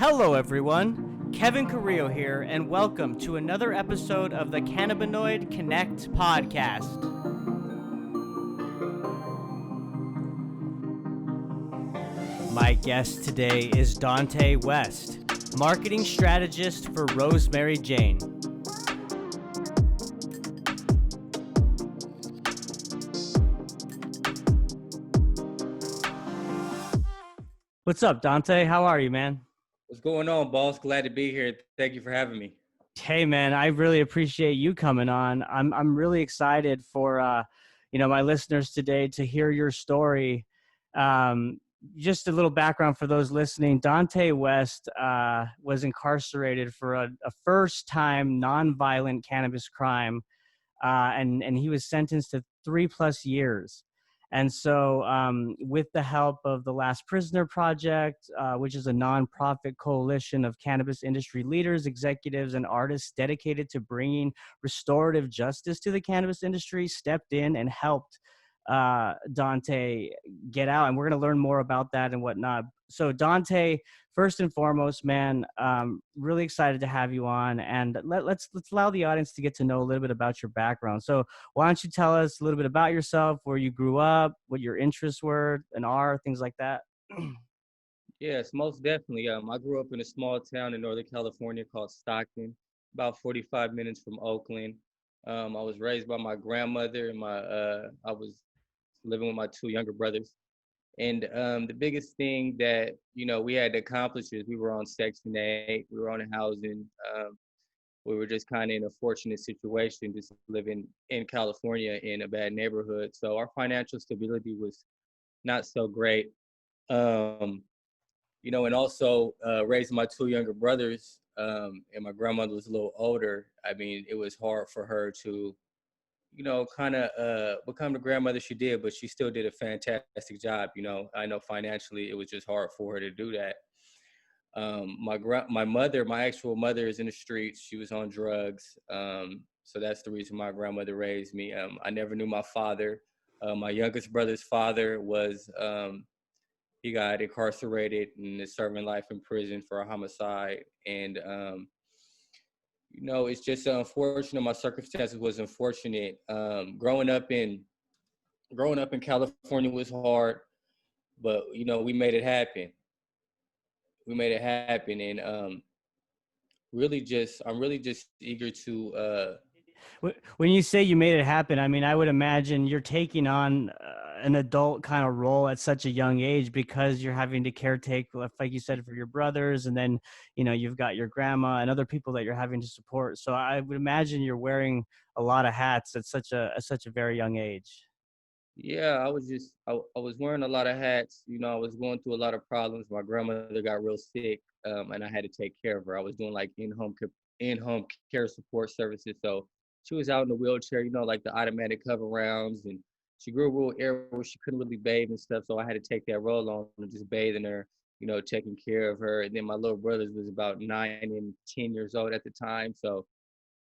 Hello, everyone. Kevin Carrillo here, and welcome to another episode of the Cannabinoid Connect podcast. My guest today is Donte West, marketing strategist for Rosemary Jane. What's up, Donte? How are you, man? What's going on, boss? Glad to be here. Thank you for having me. Hey, man, I really appreciate you coming on. I'm really excited for my listeners today to hear your story. Just a little background for those listening. Donte West was incarcerated for a first-time nonviolent cannabis crime, and he was sentenced to 3+ years. And so with the help of the Last Prisoner Project, which is a nonprofit coalition of cannabis industry leaders, executives, and artists dedicated to bringing restorative justice to the cannabis industry, stepped in and helped Donte get out. And we're going to learn more about that and whatnot. So Donte, first and foremost, man, really excited to have you on. And let's allow the audience to get to know a little bit about your background. So why don't you tell us a little bit about yourself, where you grew up, what your interests were and are, things like that? Yes, most definitely. I grew up in a small town in Northern California called Stockton, about 45 minutes from Oakland. I was raised by my grandmother, and I was living with my two younger brothers. And the biggest thing that we had to accomplish is we were on Section 8, we were on housing. We were just kind of in a fortunate situation, just living in California in a bad neighborhood. So our financial stability was not so great. Um, and also raising my two younger brothers, and my grandmother was a little older. I mean, it was hard for her to, kind of become the grandmother she did, but she still did a fantastic job. I know financially it was just hard for her to do that. My actual mother is in the streets. She was on drugs. So that's the reason my grandmother raised me. I never knew my father. My youngest brother's father he got incarcerated and is serving life in prison for a homicide. And, it's just unfortunate. My circumstances was unfortunate. Growing up in California was hard, but, we made it happen. And I'm really just eager to When you say you made it happen, I mean, I would imagine you're taking on an adult kind of role at such a young age because you're having to caretake, like you said, for your brothers, and then you've got your grandma and other people that you're having to support. So I would imagine you're wearing a lot of hats at such a very young age. Yeah, I was wearing a lot of hats. I was going through a lot of problems. My grandmother got real sick, and I had to take care of her. I was doing like in-home care support services. So she was out in a wheelchair, like the automatic cover rounds, and she grew a real area where she couldn't really bathe and stuff. So I had to take that role on and just bathing her, taking care of her. And then my little brothers was about 9 and 10 years old at the time. So,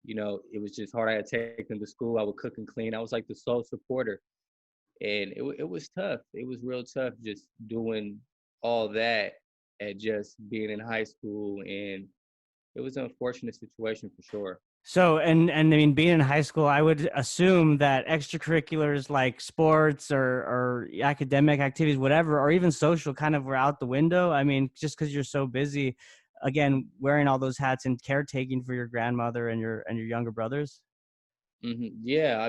it was just hard. I had to take them to school. I would cook and clean. I was like the sole supporter. And it was tough. It was real tough just doing all that at just being in high school. And it was an unfortunate situation for sure. So, and I mean, being in high school, I would assume that extracurriculars like sports or academic activities, whatever, or even social kind of were out the window. I mean, just because you're so busy, again, wearing all those hats and caretaking for your grandmother and your younger brothers. Yeah,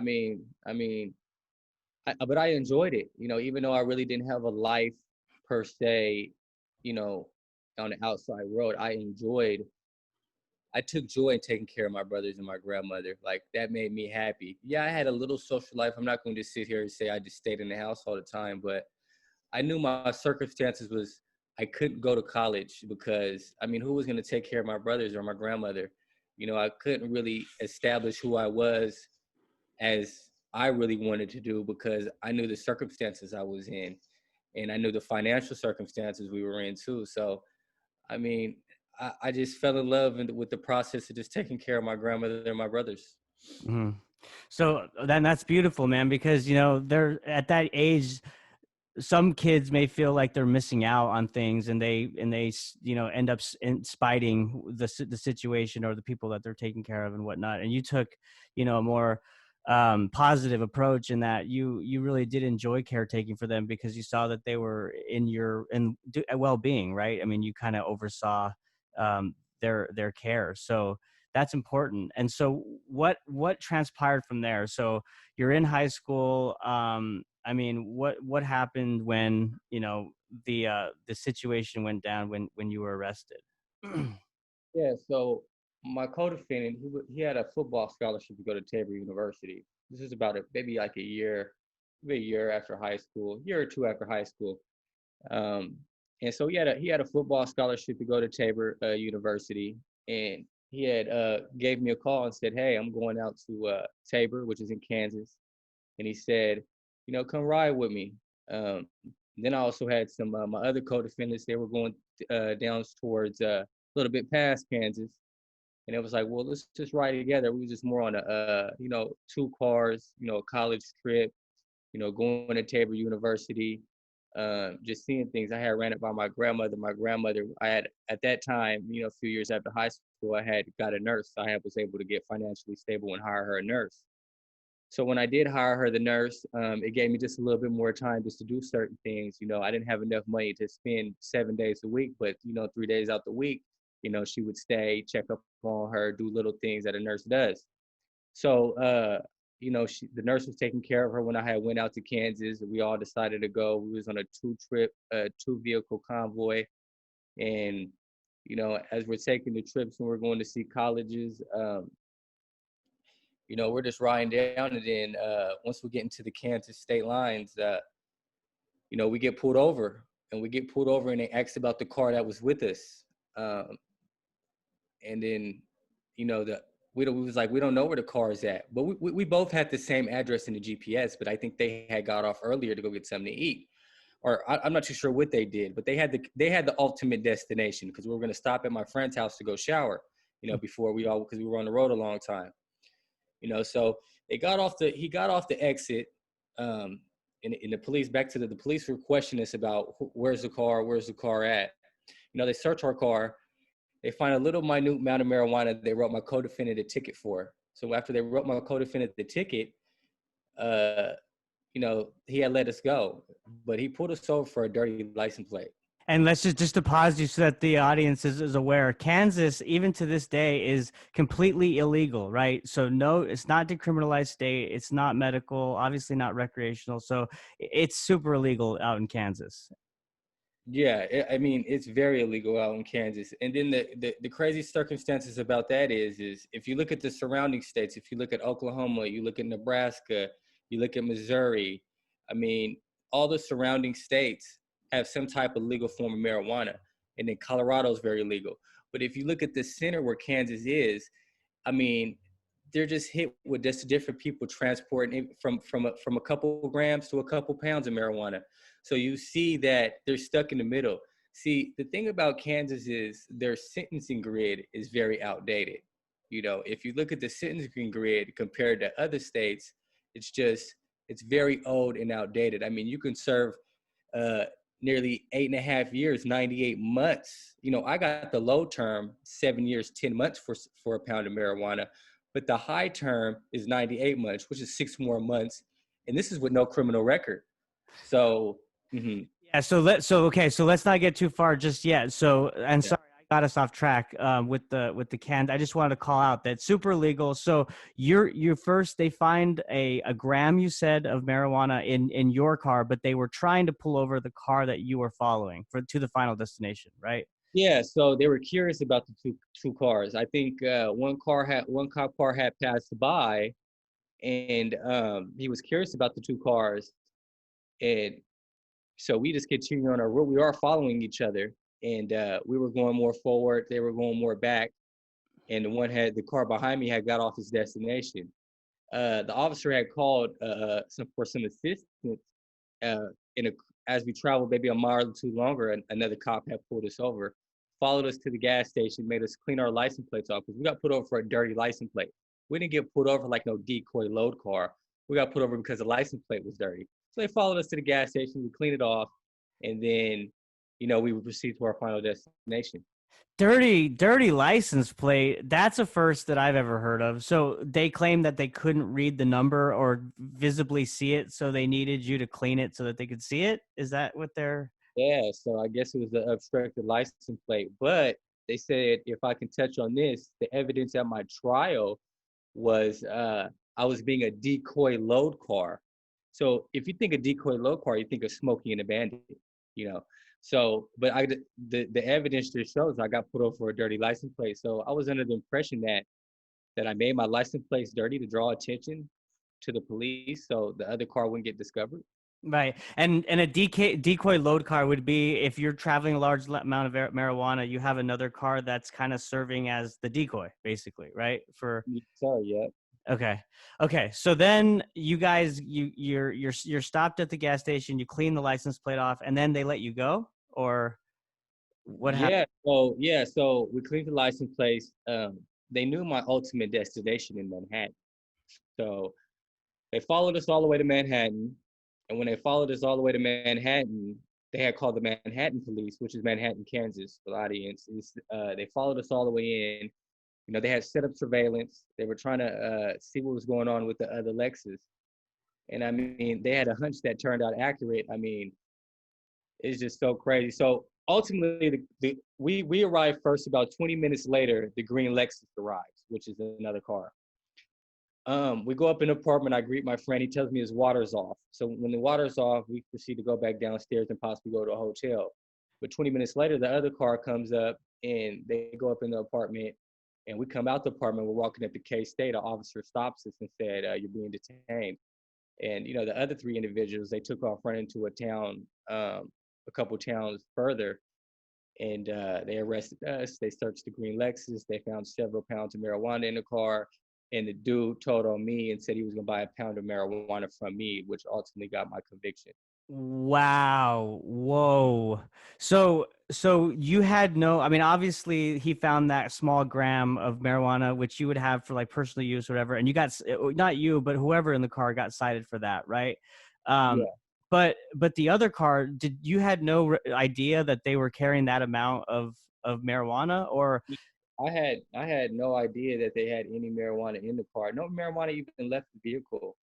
but I enjoyed it, even though I really didn't have a life per se, you know, on the outside world. I took joy in taking care of my brothers and my grandmother. Like that made me happy. Yeah, I had a little social life. I'm not going to sit here and say I just stayed in the house all the time, but I knew my circumstances was I couldn't go to college because I mean, who was going to take care of my brothers or my grandmother? I couldn't really establish who I was as I really wanted to do because I knew the circumstances I was in and I knew the financial circumstances we were in too. So, I mean, I just fell in love with the process of just taking care of my grandmother and my brothers. Mm-hmm. So then that's beautiful, man, because they're at that age. some kids may feel like they're missing out on things, and end up spiting the situation or the people that they're taking care of and whatnot. And you took, a more positive approach in that you really did enjoy caretaking for them because you saw that they were in well-being, right? I mean, you kind of oversaw their care. So that's important. And so what transpired from there? So you're in high school. I mean, what happened when, the situation went down when you were arrested? Yeah, so my co-defendant, he had a football scholarship to go to Tabor University. This is about maybe like maybe a year after high school, year or two after high school. Um, and so he had a football scholarship to go to Tabor University, and he had gave me a call and said, "Hey, I'm going out to Tabor, which is in Kansas," and he said, "Come ride with me." Um, then I also had some my other co-defendants. They were going down towards a little bit past Kansas, and it was like, well, let's just ride together. We were just more on a two cars, a college trip, going to Tabor University, just seeing things. I had ran it by my grandmother. My grandmother, I had at that time, a few years after high school, I had got a nurse. Was able to get financially stable and hire her a nurse. So when I did hire her the nurse, it gave me just a little bit more time just to do certain things. I didn't have enough money to spend 7 days a week, but 3 days out the week, she would stay, check up on her, do little things that a nurse does. So the nurse was taking care of her when I had went out to Kansas. We all decided to go. We was on a two vehicle convoy, and as we're taking the trips and we're going to see colleges, we're just riding down, and then once we get into the Kansas state lines, we get pulled over, and they asked about the car that was with us, and then we was like, we don't know where the car is at, but we both had the same address in the GPS, but I think they had got off earlier to go get something to eat, or I'm not too sure what they did, but they had the ultimate destination because we were going to stop at my friend's house to go shower, before because we were on the road a long time. So he got off the exit, and the police the police were questioning us about where's the car at. They search our car, they find a little minute amount of marijuana they wrote my co-defendant a ticket for. So after they wrote my co-defendant the ticket, he had let us go, but he pulled us over for a dirty license plate. And let's just to pause you so that the audience is aware. Kansas, even to this day, is completely illegal, right? So no, it's not decriminalized state. It's not medical, obviously not recreational. So it's super illegal out in Kansas. Yeah, I mean, it's very illegal out in Kansas. And then the crazy circumstances about that is if you look at the surrounding states, if you look at Oklahoma, you look at Nebraska, you look at Missouri, I mean, all the surrounding states have some type of legal form of marijuana. And then Colorado is very legal. But if you look at the center where Kansas is, I mean, they're just hit with just different people transporting from a couple grams to a couple pounds of marijuana. So you see that they're stuck in the middle. See, the thing about Kansas is their sentencing grid is very outdated. If you look at the sentencing grid compared to other states, it's very old and outdated. I mean, you can serve nearly 8.5 years, 98 months. I got the low term, 7 years, 10 months for a pound of marijuana, but the high term is 98 months, which is 6 more months. And this is with no criminal record. So, yeah. So let's not get too far just yet. So, and sorry, I got us off track with the can. I just wanted to call out that super legal. So you first, they find a gram, you said, of marijuana in your car, but they were trying to pull over the car that you were following to the final destination, right? Yeah, so they were curious about the two cars. I think one cop car had passed by, and he was curious about the two cars, and so we just continued on our route. We are following each other, and we were going more forward. They were going more back, and the car behind me had got off his destination. The officer had called for some assistance, uh, as we traveled maybe a mile or two longer, another cop had pulled us over, followed us to the gas station, made us clean our license plates off because we got put over for a dirty license plate. We didn't get pulled over like no decoy load car. We got put over because the license plate was dirty. So they followed us to the gas station. We cleaned it off, and then, we would proceed to our final destination. Dirty license plate. That's a first that I've ever heard of. So they claim that they couldn't read the number or visibly see it, so they needed you to clean it so that they could see it. Is that what they're? Yeah, so I guess it was the obstructed license plate. But they said, if I can touch on this, the evidence at my trial was I was being a decoy load car. So if you think of decoy load car, you think of Smokey and the Bandit, you know. So, but the evidence just shows I got put over for a dirty license plate. So I was under the impression that I made my license plates dirty to draw attention to the police, so the other car wouldn't get discovered. Right. And a decoy load car would be if you're traveling a large amount of marijuana, you have another car that's kind of serving as the decoy, basically, right? For So yeah, okay. Okay. So then you guys you're stopped at the gas station, you clean the license plate off, and then they let you go? Or what happened? so we cleaned the license plates. They knew my ultimate destination in Manhattan. So they followed us all the way to Manhattan. And when they followed us all the way to Manhattan, they had called the Manhattan police, which is Manhattan, Kansas, for the audience. They followed us all the way in. They had set up surveillance. They were trying to see what was going on with the other Lexus. And I mean, they had a hunch that turned out accurate. I mean, it's just so crazy. So ultimately, we arrived first. About 20 minutes later, the green Lexus arrives, which is another car. We go up in the apartment. I greet my friend. He tells me his water's off. So when the water's off, we proceed to go back downstairs and possibly go to a hotel. But 20 minutes later, the other car comes up and they go up in the apartment. And we come out the apartment. We're walking up to K-State. An officer stops us and said, "You're being detained." And the other three individuals, they took off running to a town, a couple towns further, and they arrested us. They searched the green Lexus. They found several pounds of marijuana in the car. And the dude told on me and said he was gonna buy a pound of marijuana from me, which ultimately got my conviction. Wow. Whoa. So you had no, I mean, obviously he found that small gram of marijuana, which you would have for like personal use or whatever. And you got, not you, but whoever in the car got cited for that. Right. Um, Yeah, but the other car, did you had no idea that they were carrying that amount of marijuana or? I had no idea that they had any marijuana in the car. No marijuana even left the vehicle.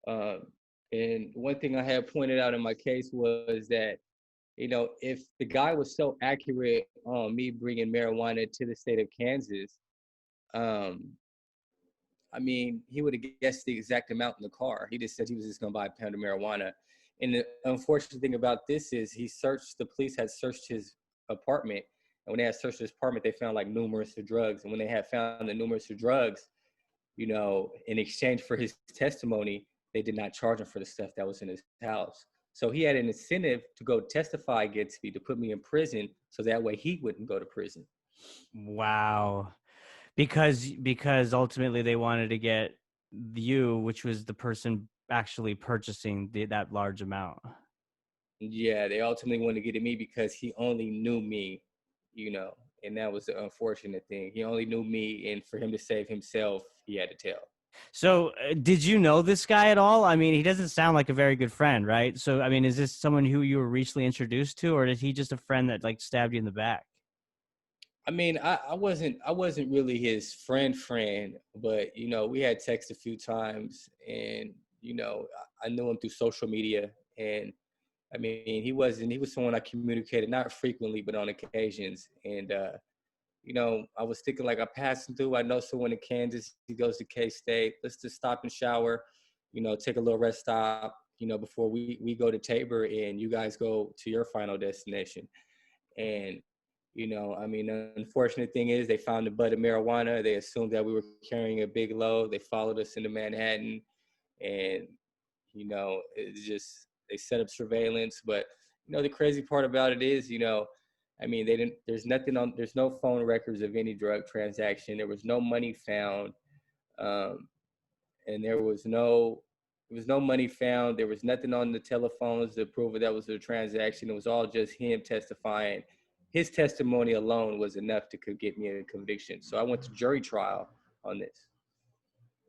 Um, and one thing I had pointed out in my case was that if the guy was so accurate on me bringing marijuana to the state of Kansas, um, I mean, he would have guessed the exact amount in the car. He just said he was just going to buy a pound of marijuana. And the unfortunate thing about this is the police had searched his apartment. And when they had searched his apartment, they found like numerous of drugs. And when they had found the numerous of drugs, in exchange for his testimony, they did not charge him for the stuff that was in his house. So he had an incentive to go testify against me to put me in prison so that way he wouldn't go to prison. Wow. Because ultimately they wanted to get you, which was the person actually purchasing that large amount. Yeah, they ultimately wanted to get at me because he only knew me, you know, and that was the unfortunate thing. He only knew me, and for him to save himself, he had to tell. So did you know this guy at all? I mean, he doesn't sound like a very good friend, right? So I mean, is this someone who you were recently introduced to, or is he just a friend that like stabbed you in the back? I mean, I wasn't really his friend, but we had texted a few times, and I knew him through social media, and I mean, he was someone I communicated not frequently, but on occasions, and I was thinking like I passed through. I know someone in Kansas. He goes to K-State. Let's just stop and shower, take a little rest stop, before we go to Tabor and you guys go to your final destination. And I mean, the unfortunate thing is they found the bud of marijuana. They assumed that we were carrying a big load. They followed us into Manhattan, and it's just they set up surveillance. But the crazy part about it is, I mean, they didn't. There's nothing on. There's no phone records of any drug transaction. There was no money found, um, and there was no money found. There was nothing on the telephones to prove that was a transaction. It was all just him testifying. His testimony alone was enough to get me a conviction. So I went to jury trial on this.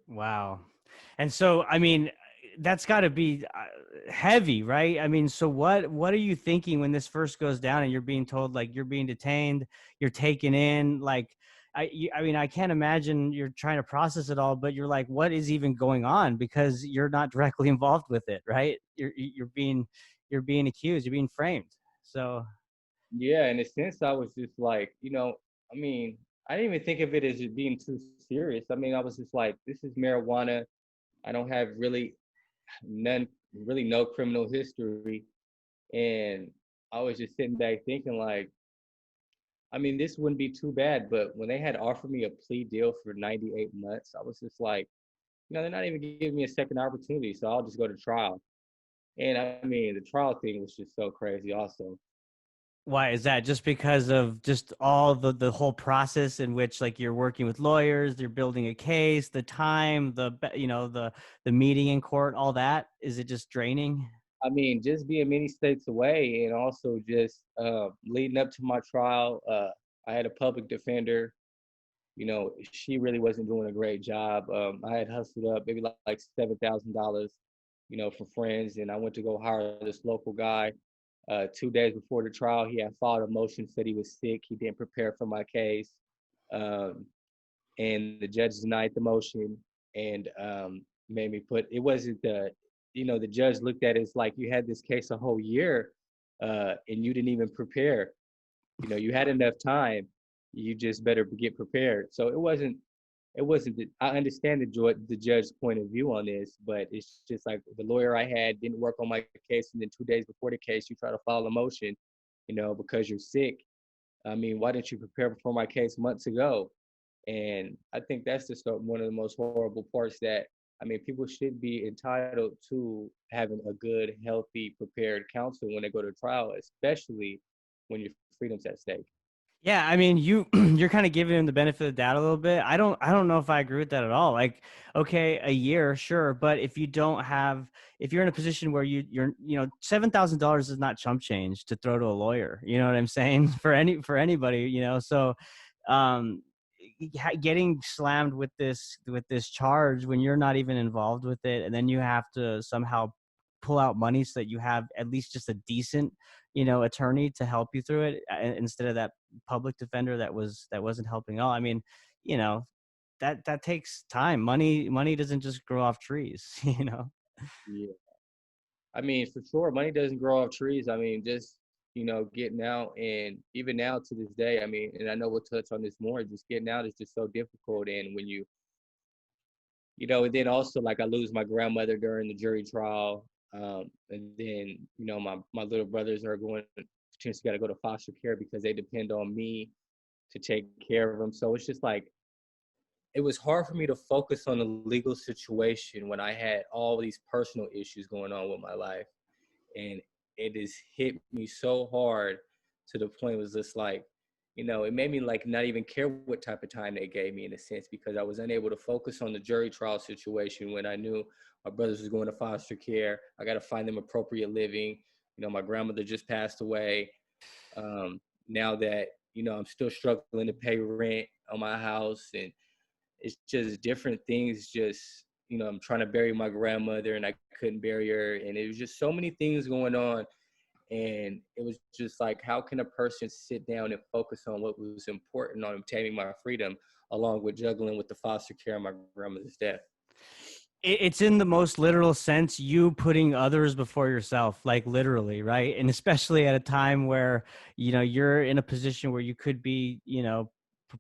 Wow. And so, I mean, that's got to be heavy, right? I mean, so what are you thinking when this first goes down and you're being told like you're being detained, you're taken in, like I mean, I can't imagine you're trying to process it all, but you're like, what is even going on? Because you're not directly involved with it, right? You're being accused, you're being framed. So Yeah, in a sense, I was just like, I mean, I didn't even think of it as it being too serious. I mean, I was just like, this is marijuana. I don't have really no criminal history. And I was just sitting back thinking, like, I mean, this wouldn't be too bad. But when they had offered me a plea deal for 98 months, I was just like, they're not even giving me a second opportunity. So I'll just go to trial. And I mean, the trial thing was just so crazy, also. why is that? Just because of just all the whole process in which like you're working with lawyers, you're building a case, the time, the meeting in court, all that? Is it just draining? I mean, just being many states away, and also just leading up to my trial, I had a public defender. She really wasn't doing a great job. I had hustled up maybe like $7,000, for friends, and I went to go hire this local guy. 2 days before the trial, he had filed a motion, said he was sick. He didn't prepare for my case, um, and the judge denied the motion and made me put. It wasn't the judge looked at it as like you had this case a whole year, and you didn't even prepare. You had enough time. You just better get prepared. So it wasn't. It wasn't. I understand the judge's point of view on this, but it's just like the lawyer I had didn't work on my case, and then 2 days before the case, you try to file a motion, because you're sick. I mean, why didn't you prepare for my case months ago? And I think that's just one of the most horrible parts that, I mean, people should be entitled to having a good, healthy, prepared counsel when they go to trial, especially when your freedom's at stake. Yeah, I mean, you're kind of giving him the benefit of the doubt a little bit. I don't know if I agree with that at all. Like, okay, a year, sure, but if you're in a position where $7,000 is not chump change to throw to a lawyer. You know what I'm saying? For anybody, So, um, getting slammed with this charge when you're not even involved with it, and then you have to somehow pull out money so that you have at least just a decent attorney to help you through it, instead of that public defender that wasn't helping at all. I mean, you know, that takes time. Money doesn't just grow off trees. Yeah. I mean, for sure, money doesn't grow off trees. I mean, just, getting out, and even now to this day, I mean, and I know we'll touch on this more, just getting out is just so difficult. And when and then also like I lose my grandmother during the jury trial. And then, my little brothers are going potentially got to go to foster care because they depend on me to take care of them. So it's just like, it was hard for me to focus on the legal situation when I had all these personal issues going on with my life. And it has hit me so hard to the point it was just like, it made me like not even care what type of time they gave me in a sense, because I was unable to focus on the jury trial situation when I knew my brothers was going to foster care. I got to find them appropriate living. My grandmother just passed away. Now that, I'm still struggling to pay rent on my house, and it's just different things. Just, I'm trying to bury my grandmother and I couldn't bury her. And it was just so many things going on. And it was just like, how can a person sit down and focus on what was important on obtaining my freedom, along with juggling with the foster care of my grandmother's death? It's in the most literal sense, you putting others before yourself, like literally, right? And especially at a time where you're in a position where you could be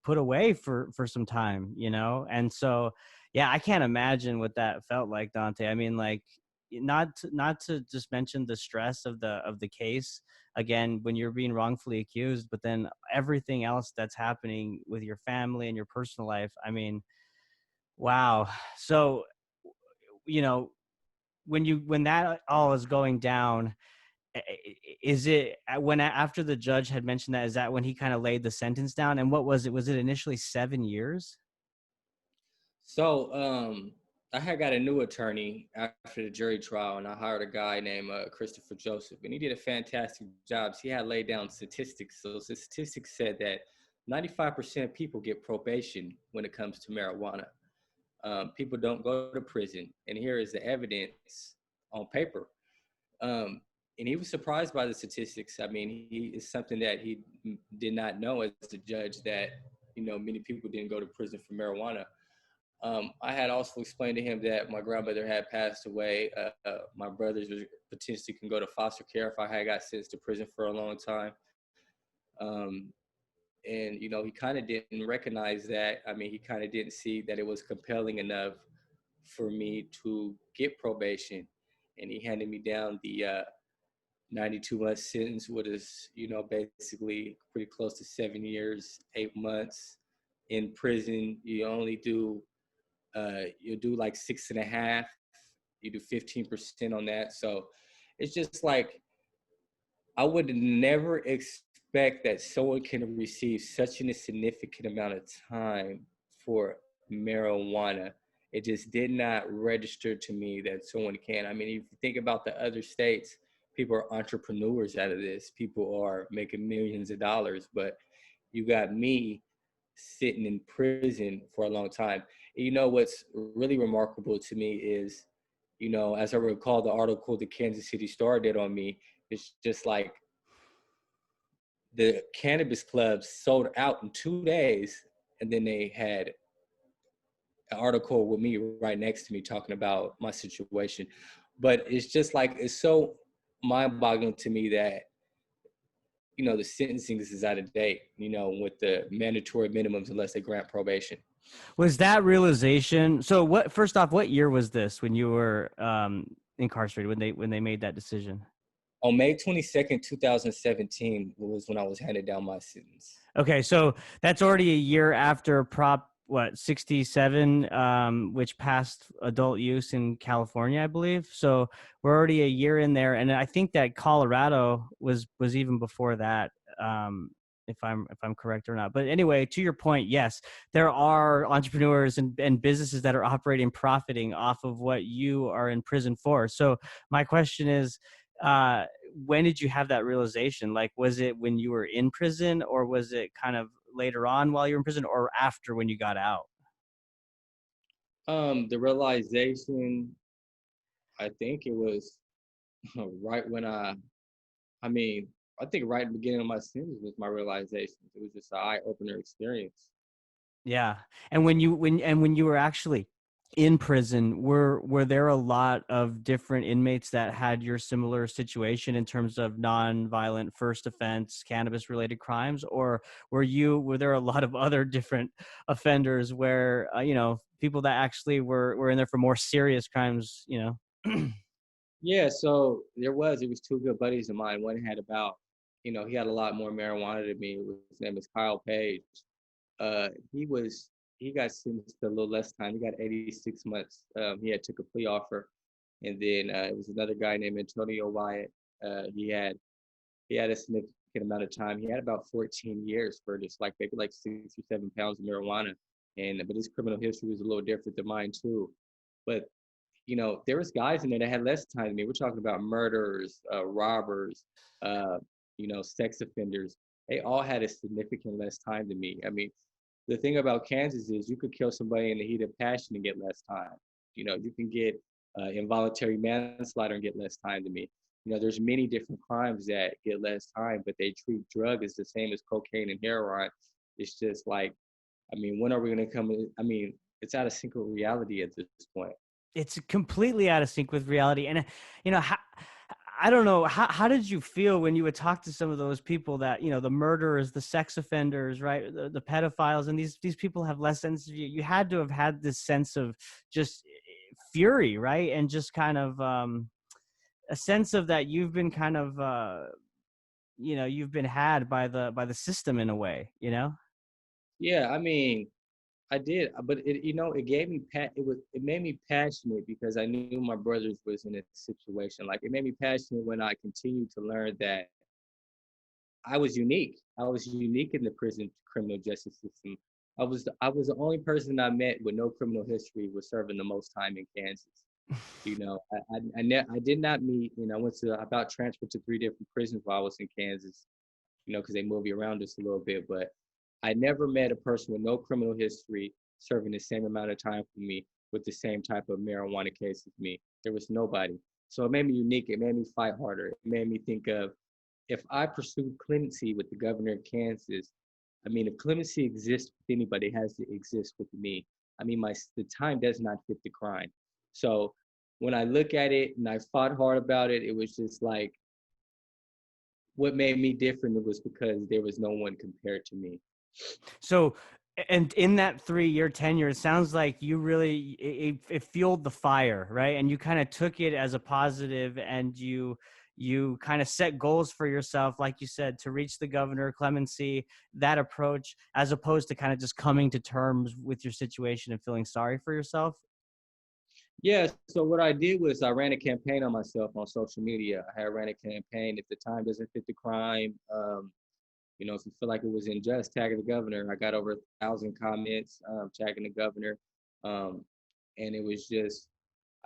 put away for some time. And so yeah, I can't imagine what that felt like, Dante. I mean, like, not to just mention the stress of the case again when you're being wrongfully accused, but then everything else that's happening with your family and your personal life. I mean, wow. So, you know when that all is going down, is it when after the judge had mentioned that, is that when he kind of laid the sentence down? And what was it initially 7 years? So I had got a new attorney after the jury trial, and I hired a guy named Christopher Joseph, and he did a fantastic job. So he had laid down statistics. So the statistics said that 95% of people get probation when it comes to marijuana. People don't go to prison, and here is the evidence on paper. Um, and he was surprised by the statistics. I mean, he is something that he did not know as a judge, that many people didn't go to prison for marijuana. I had also explained to him that my grandmother had passed away. My brothers potentially can go to foster care if I had got sentenced to prison for a long time. Um, and he kind of didn't recognize that. I mean, he kind of didn't see that it was compelling enough for me to get probation, and he handed me down the 92-month sentence, which is basically pretty close to 7 years, 8 months in prison. You do like 6.5. You do 15% on that. So it's just like, I would never expect that someone can receive such a significant amount of time for marijuana. It just did not register to me that someone can. I mean, if you think about the other states, people are entrepreneurs out of this. People are making millions of dollars, but you got me sitting in prison for a long time. And what's really remarkable to me is, as I recall the article the Kansas City Star did on me, it's just like the cannabis clubs sold out in 2 days, and then they had an article with me right next to me talking about my situation. But it's just like, it's so mind-boggling to me that the sentencing is out of date, with the mandatory minimums unless they grant probation. Was that realization? So what, first off, what year was this when you were incarcerated, when they made that decision? On May 22nd, 2017 was when I was handed down my sentence. Okay, so that's already a year after Prop 67, which passed adult use in California, I believe. So we're already a year in there, and I think that Colorado was even before that. If I'm correct or not. But anyway, to your point, yes, there are entrepreneurs and businesses that are operating, profiting off of what you are in prison for. So my question is, uh, when did you have that realization? Like, was it when you were in prison, or was it kind of later on while you were in prison, or after when you got out? The realization, I think it was right when I mean, I think right at the beginning of my sentence was my realization. It was just an eye-opener experience. Yeah. And when you were actually in prison, were there a lot of different inmates that had your similar situation in terms of non-violent first offense cannabis related crimes, or were there a lot of other different offenders where people that actually were in there for more serious crimes, Yeah, so it was two good buddies of mine. One had about, he had a lot more marijuana than me. His name is Kyle Page. Uh, he was he got sentenced to a little less time. He got 86 months. He had took a plea offer, and then it was another guy named Antonio Wyatt. He had a significant amount of time. He had about 14 years for just like maybe like 6 or 7 pounds of marijuana, but his criminal history was a little different than mine too. But there was guys in there that had less time than me. We're talking about murderers, robbers, uh, sex offenders. They all had a significant less time than me. I mean, the thing about Kansas is you could kill somebody in the heat of passion and get less time. You can get involuntary manslaughter and get less time than me. There's many different crimes that get less time, but they treat drug as the same as cocaine and heroin. It's just like, I mean, when are we going to come? I mean, it's out of sync with reality at this point. It's completely out of sync with reality. And how, I don't know, how did you feel when you would talk to some of those people that, the murderers, the sex offenders, right, the pedophiles, and these people have less sense of you. You had to have had this sense of just fury, right, and just kind of a sense of that you've been kind of you've been had by the system in a way, Yeah, I mean, I did, but it gave me it made me passionate because I knew my brothers was in a situation. Like, it made me passionate when I continued to learn that I was unique. I was unique in the prison criminal justice system. I was the only person I met with no criminal history was serving the most time in Kansas. I did not meet. I went to about transferred to 3 different prisons while I was in Kansas. Because they move you around just a little bit, but I never met a person with no criminal history serving the same amount of time for me with the same type of marijuana case as me. There was nobody. So it made me unique. It made me fight harder. It made me think of, if I pursued clemency with the governor of Kansas, I mean, if clemency exists with anybody, it has to exist with me. I mean, the time does not fit the crime. So when I look at it and I fought hard about it, it was just like, what made me different was because there was no one compared to me. So, and in that 3-year tenure, it sounds like you really, it fueled the fire, right? And you kind of took it as a positive, and you kind of set goals for yourself, like you said, to reach the governor, clemency, that approach, as opposed to kind of just coming to terms with your situation and feeling sorry for yourself. Yeah, so what I did was I ran a campaign on myself on social media. I had ran a campaign, if the time doesn't fit the crime, if you feel like it was unjust, tagging the governor. I got over 1,000 comments tagging the governor. Um, and it was just,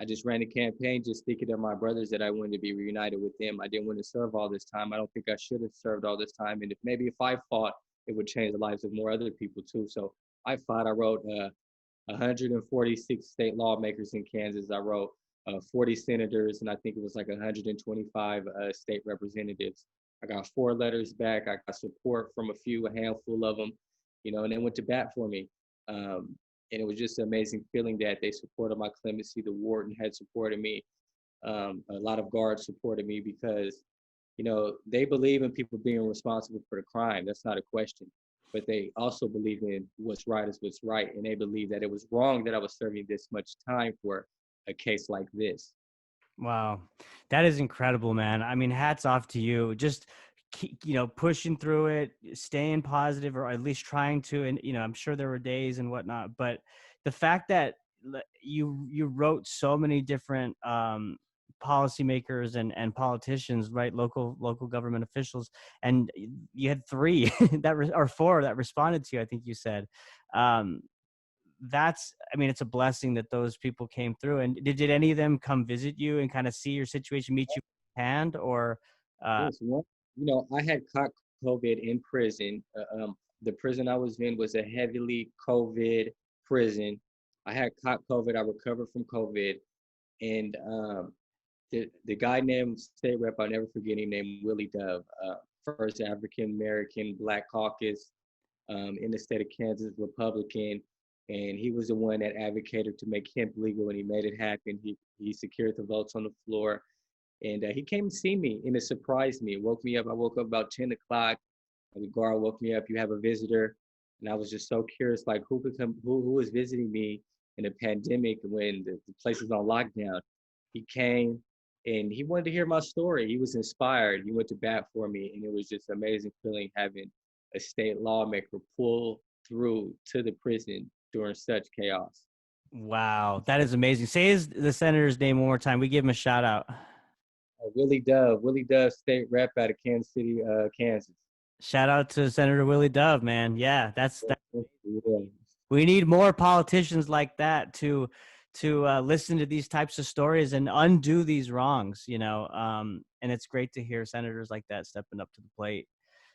I just ran a campaign just thinking of my brothers, that I wanted to be reunited with them. I didn't want to serve all this time. I don't think I should have served all this time. And if I fought, it would change the lives of more other people too. So I fought. I wrote 146 state lawmakers in Kansas. I wrote 40 senators, and I think it was like 125 state representatives. I got 4 letters back. I got support from a handful of them, and they went to bat for me. And it was just an amazing feeling that they supported my clemency. The warden had supported me. A lot of guards supported me because, they believe in people being responsible for the crime. That's not a question. But they also believe in what's right is what's right. And they believe that it was wrong that I was serving this much time for a case like this. Wow. That is incredible, man. I mean, hats off to you. Just keep, pushing through it, staying positive, or at least trying to. And, I'm sure there were days and whatnot, but the fact that you wrote so many different policymakers and politicians, right? Local government officials, and you had 3 or 4 that responded to you, I think you said. Um, I mean, it's a blessing that those people came through. And did any of them come visit you and kind of see your situation, meet you hand, or Yes, I had caught COVID in prison. The prison I was in was a heavily COVID prison. I had caught COVID. I recovered from COVID, and the guy named state rep, I'll never forget him, named Willie Dove, first African American Black caucus in the state of Kansas, Republican, and he was the one that advocated to make hemp legal, and he made it happen. He secured the votes on the floor, and he came to see me, and it surprised me. It woke me up. I woke up about 10 o'clock. The guard woke me up. You have a visitor, and I was just so curious, like who was visiting me in a pandemic when the place was on lockdown. He came, and he wanted to hear my story. He was inspired. He went to bat for me, and it was just amazing feeling having a state lawmaker pull through to the prison during such chaos. wow, that is amazing. Say the senator's name one more time. We give him a shout out. Willie Dove, state rep out of Kansas City, Kansas. Shout out to Senator Willie Dove, man. Yeah, that. Yeah. We need more politicians like that to listen to these types of stories and undo these wrongs. And it's great to hear senators like that stepping up to the plate.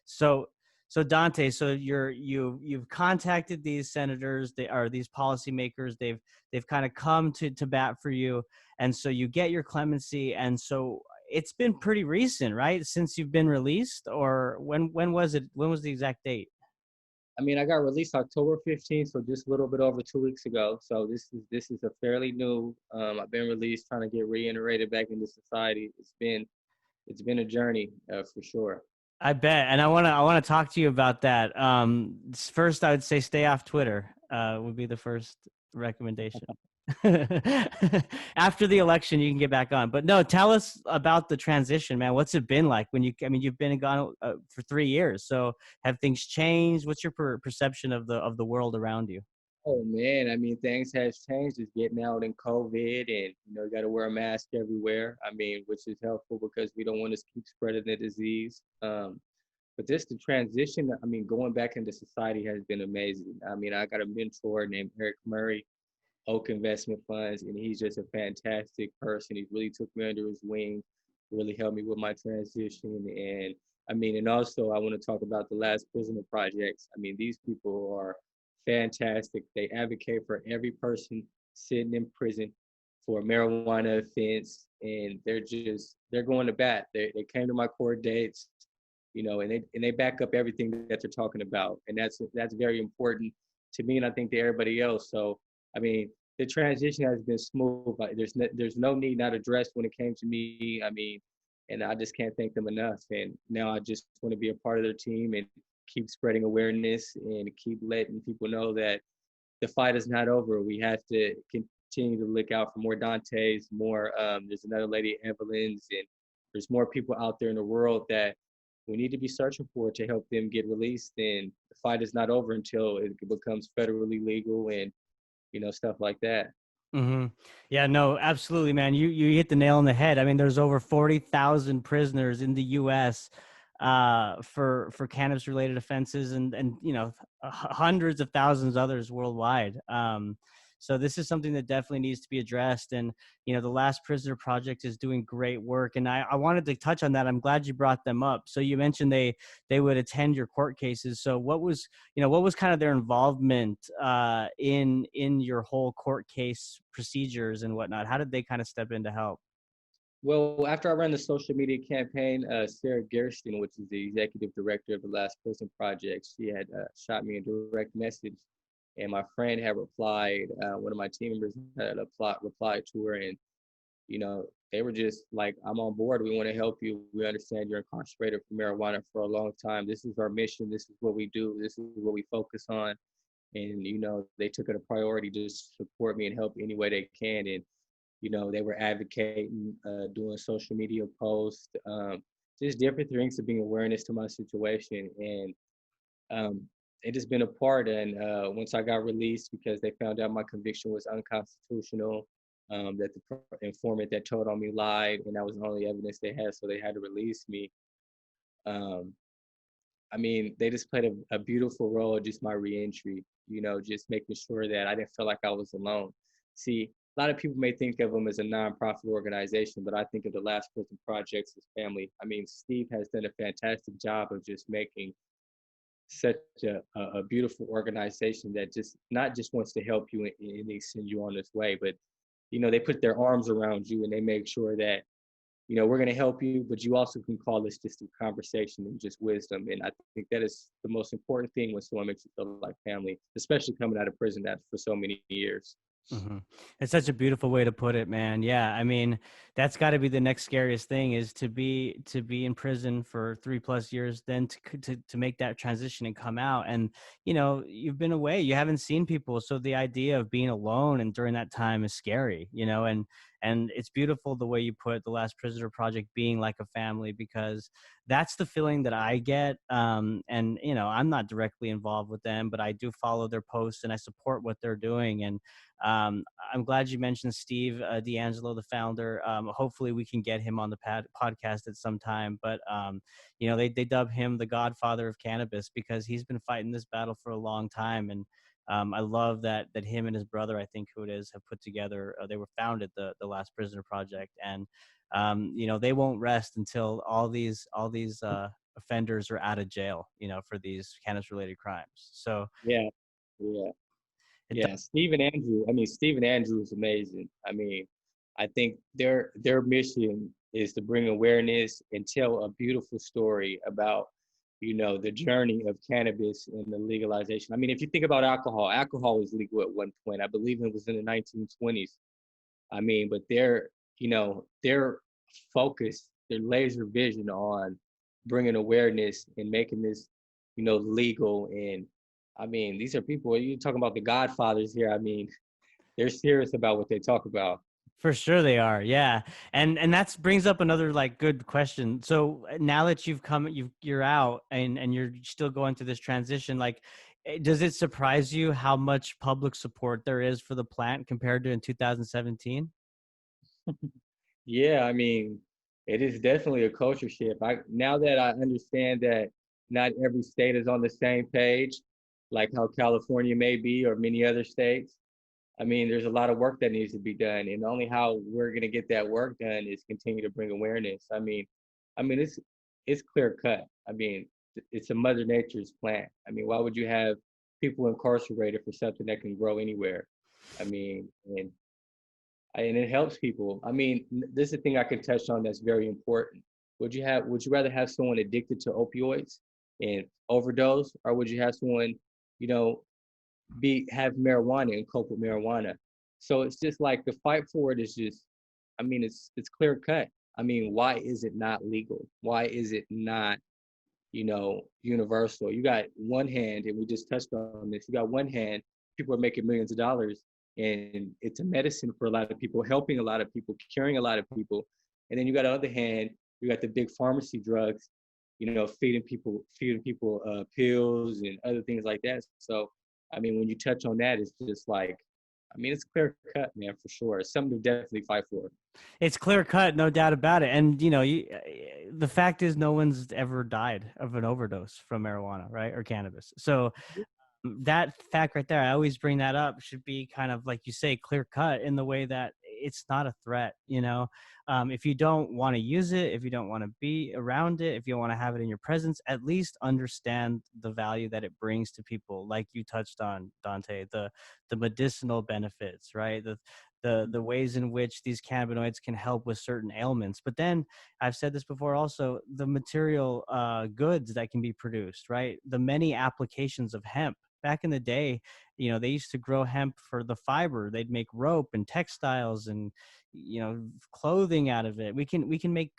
So Donte, so you've contacted these senators, they are these policymakers. They've kind of come to bat for you, and so you get your clemency. And so it's been pretty recent, right, since you've been released, or when was it? When was the exact date? I mean, I got released October 15th, so just a little bit over 2 weeks ago. So this is a fairly new. I've been released, trying to get reintegrated back into society. It's been a journey for sure. I bet, and I want to talk to you about that. First, I would say stay off Twitter. Would be the first recommendation. After the election, you can get back on. But no, tell us about the transition, man. What's it been like I mean, you've been gone for 3 years. So have things changed? What's your perception of the world around you? Oh man, I mean, things has changed. Just getting out in COVID, and you got to wear a mask everywhere. I mean, which is helpful because we don't want to keep spreading the disease. But just the transition, I mean, going back into society has been amazing. I mean, I got a mentor named Eric Murray, Oak Investment Funds, and he's just a fantastic person. He really took me under his wing, really helped me with my transition. And I mean, and also I want to talk about the Last Prisoner projects. I mean, these people are fantastic. They advocate for every person sitting in prison for a marijuana offense, and they're going to bat. They came to my court dates, and they back up everything that they're talking about, and that's very important to me, and I think to everybody else. So, I mean, the transition has been smooth. There's no need not addressed when it came to me. I mean, and I just can't thank them enough. And now I just want to be a part of their team and keep spreading awareness and keep letting people know that the fight is not over. We have to continue to look out for more Dantes, more. There's another lady, Evelyn's, and there's more people out there in the world that we need to be searching for to help them get released. And the fight is not over until it becomes federally legal and stuff like that. Hmm. Yeah, no, absolutely, man. You hit the nail on the head. I mean, there's over 40,000 prisoners in the U.S. For cannabis related offenses, and hundreds of thousands others worldwide. So this is something that definitely needs to be addressed. And the Last Prisoner Project is doing great work. And I wanted to touch on that. I'm glad you brought them up. So you mentioned they would attend your court cases. So what was kind of their involvement in your whole court case procedures and whatnot? How did they kind of step in to help? Well, after I ran the social media campaign, Sarah Gersten, which is the executive director of the Last Prison Project, she had shot me a direct message, and my friend had replied. One of my team members had replied to her, and they were just like, "I'm on board. We want to help you. We understand you're incarcerated for marijuana for a long time. This is our mission. This is what we do. This is what we focus on." And they took it a priority to support me and help any way they can. And they were advocating, doing social media posts, just different things to bring awareness to my situation. And it has been a part. And once I got released, because they found out my conviction was unconstitutional, that the informant that told on me lied, and that was the only evidence they had, so they had to release me. Um, I mean, they just played a beautiful role, just my reentry, just making sure that I didn't feel like I was alone. See, a lot of people may think of them as a nonprofit organization, but I think of the Last Prison Projects as family. I mean, Steve has done a fantastic job of just making such a beautiful organization that just not just wants to help you and they send you on this way, but they put their arms around you and they make sure that we're going to help you, but you also can call this just a conversation and just wisdom. And I think that is the most important thing when someone makes you feel like family, especially coming out of prison that for so many years. Hmm. It's such a beautiful way to put it, man. Yeah, I mean, that's got to be the next scariest thing, is to be in prison for 3+ years, then to make that transition and come out. And you've been away, you haven't seen people, so the idea of being alone and during that time is scary. And it's beautiful the way you put the Last Prisoner Project being like a family, because that's the feeling that I get. And I'm not directly involved with them, but I do follow their posts and I support what they're doing. And I'm glad you mentioned Steve D'Angelo, the founder. Hopefully we can get him on the podcast at some time. But they dub him the godfather of cannabis, because he's been fighting this battle for a long time. And I love that him and his brother, I think who it is, have put together. They were founded the Last Prisoner Project, and they won't rest until all these offenders are out of jail, for these cannabis related crimes. So Yeah, yeah. it Yeah, Steve and Andrew. I mean, Steve and Andrew is amazing. I mean, I think their mission is to bring awareness and tell a beautiful story about, the journey of cannabis and the legalization. I mean, if you think about alcohol was legal at one point. I believe it was in the 1920s. I mean, but their focus, their laser vision on bringing awareness and making this, legal. And I mean, these are people, you talking about the godfathers here. I mean, they're serious about what they talk about. For sure they are. Yeah. And that brings up another like good question. So now that you're out and you're still going through this transition, like, does it surprise you how much public support there is for the plant compared to in 2017? Yeah, I mean, it is definitely a culture shift. Now that I understand that not every state is on the same page, like how California may be or many other states. I mean, there's a lot of work that needs to be done, and only how we're gonna get that work done is continue to bring awareness. I mean, it's clear cut. I mean, it's a Mother Nature's plant. I mean, why would you have people incarcerated for something that can grow anywhere. I mean, and it helps people. I mean, this is the thing I can touch on that's very important. Would you rather have someone addicted to opioids and overdose, or would you have someone, you know, have marijuana and cope with marijuana? So it's just like the fight for it is just, I mean, it's clear cut. I mean, why is it not legal? Why is it not, universal? You got one hand, and we just touched on this. You got one hand, people are making millions of dollars, and it's a medicine for a lot of people, helping a lot of people, curing a lot of people. And then you got the other hand, you got the big pharmacy drugs, feeding people pills and other things like that. So, I mean, when you touch on that, it's just like, I mean, it's clear cut, man, for sure. It's something to definitely fight for. It's clear cut, no doubt about it. And the fact is, no one's ever died of an overdose from marijuana, right, or cannabis. So that fact right there, I always bring that up, should be kind of like you say, clear cut in the way that it's not a threat. If you don't want to use it, if you don't want to be around it, if you want to have it in your presence, at least understand the value that it brings to people, like you touched on, Dante, the medicinal benefits, right? The ways in which these cannabinoids can help with certain ailments. But then I've said this before also, the material goods that can be produced, right? The many applications of hemp. Back in the day, they used to grow hemp for the fiber. They'd make rope and textiles and clothing out of it. We can make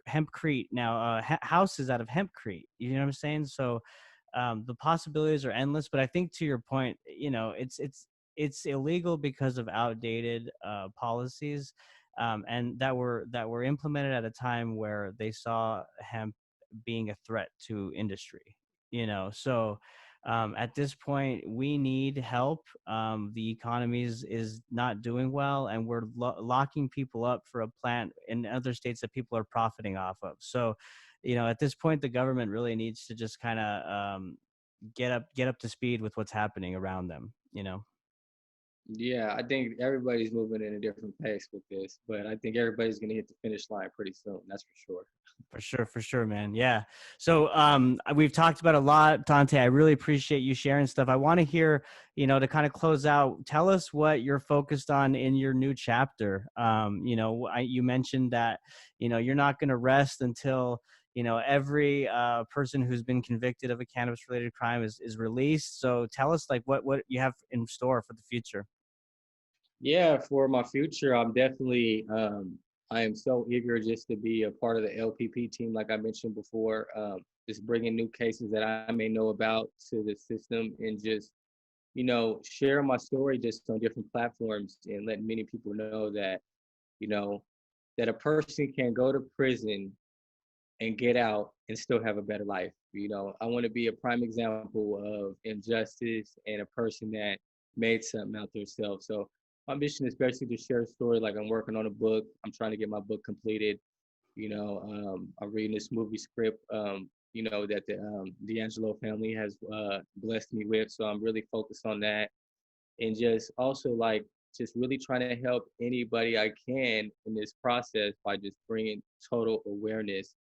hempcrete now, houses out of hempcrete. You know what I'm saying? So the possibilities are endless. But I think, to your point, it's illegal because of outdated policies, and that were implemented at a time where they saw hemp being a threat to industry. So at this point, we need help. The economy is not doing well, and we're locking people up for a plant in other states that people are profiting off of. So, at this point, the government really needs to just kind of get up to speed with what's happening around them. Yeah, I think everybody's moving in a different pace with this, but I think everybody's gonna hit the finish line pretty soon. That's for sure. For sure, man. Yeah. So we've talked about a lot, Dante. I really appreciate you sharing stuff. I want to hear, to kind of close out, tell us what you're focused on in your new chapter. You mentioned that, you're not going to rest until, every person who's been convicted of a cannabis related crime is released. So tell us, like, what you have in store for the future. Yeah, for my future, I am so eager just to be a part of the LPP team, like I mentioned before, just bringing new cases that I may know about to the system, and just, share my story just on different platforms, and letting many people know that, you know, that a person can go to prison and get out and still have a better life. I want to be a prime example of injustice and a person that made something out themselves. So my mission is basically to share a story. Like, I'm working on a book. I'm trying to get my book completed. I'm reading this movie script, that the D'Angelo family has blessed me with. So I'm really focused on that, and just also, like, just really trying to help anybody I can in this process by just bringing total awareness.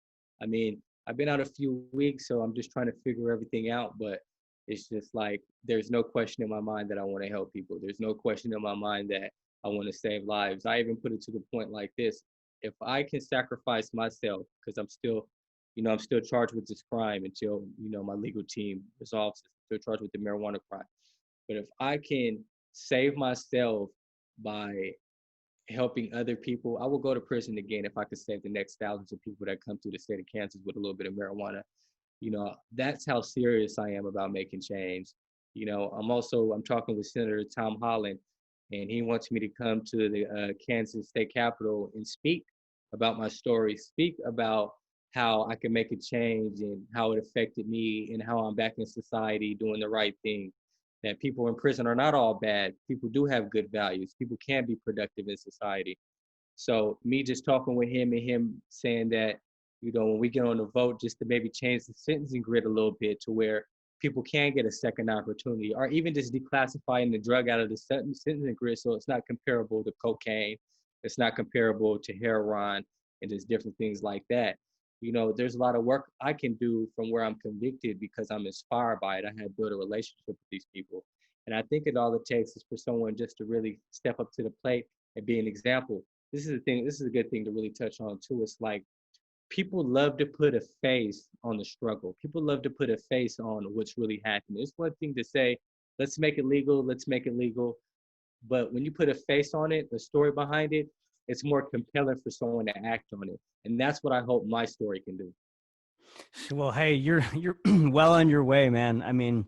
I mean, I've been out a few weeks, so I'm just trying to figure everything out, but it's just like, there's no question in my mind that I want to help people. There's no question in my mind that I want to save lives. I even put it to the point like this: if I can sacrifice myself, because I'm still charged with this crime until, my legal team resolves it. Still charged with the marijuana crime. But if I can save myself by helping other people, I will go to prison again if I could save the next thousands of people that come through the state of Kansas with a little bit of marijuana. That's how serious I am about making change. I'm talking with Senator Tom Holland, and he wants me to come to the Kansas state capitol and speak about my story, speak about how I can make a change and how it affected me, and how I'm back in society doing the right thing. That people in prison are not all bad. People do have good values. People can be productive in society. So me just talking with him, and him saying that, when we get on the vote, just to maybe change the sentencing grid a little bit to where people can get a second opportunity, or even just declassifying the drug out of the sentencing grid so it's not comparable to cocaine, it's not comparable to heroin, and just different things like that. there's a lot of work I can do from where I'm convicted because I'm inspired by it. I had built a relationship with these people. And I think all it takes is for someone just to really step up to the plate and be an example. This is a good thing to really touch on too. It's like people love to put a face on the struggle. People love to put a face on what's really happening. It's one thing to say, let's make it legal, let's make it legal. But when you put a face on it, the story behind it, it's more compelling for someone to act on it. And that's what I hope my story can do. Well, hey, you're well on your way, man. I mean,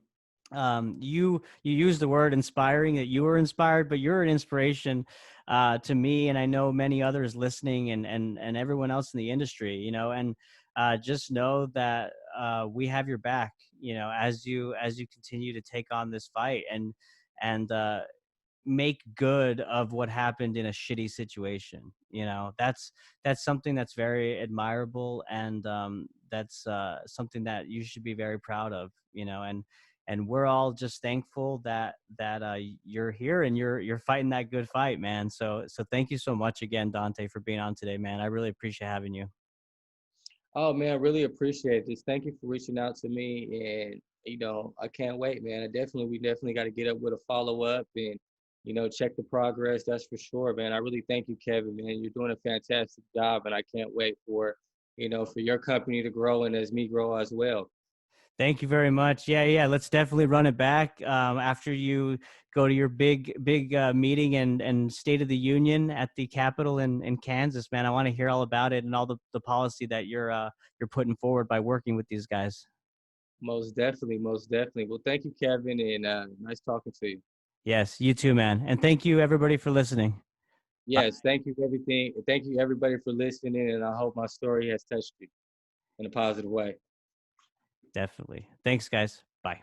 you use the word inspiring, that you were inspired, but you're an inspiration to me, and I know many others listening, and everyone else in the industry. And just know that we have your back. As you continue to take on this fight and make good of what happened in a shitty situation. That's something that's very admirable, and that's something that you should be very proud of. And we're all just thankful that you're here and you're fighting that good fight, man. So thank you so much again, Donte, for being on today, man. I really appreciate having you. Oh man, I really appreciate this. Thank you for reaching out to me. And I can't wait, man. We definitely got to get up with a follow up and check the progress. That's for sure, man. I really thank you, Kevin, man. You're doing a fantastic job, and I can't wait for your company to grow and as me grow as well. Thank you very much. Yeah. Let's definitely run it back after you go to your big meeting and State of the Union at the Capitol in Kansas, man. I want to hear all about it and all the policy that you're putting forward by working with these guys. Most definitely, most definitely. Well, thank you, Kevin, and nice talking to you. Yes, you too, man. And thank you everybody for listening. Bye. Yes, thank you for everything. Thank you everybody for listening, and I hope my story has touched you in a positive way. Definitely. Thanks, guys. Bye.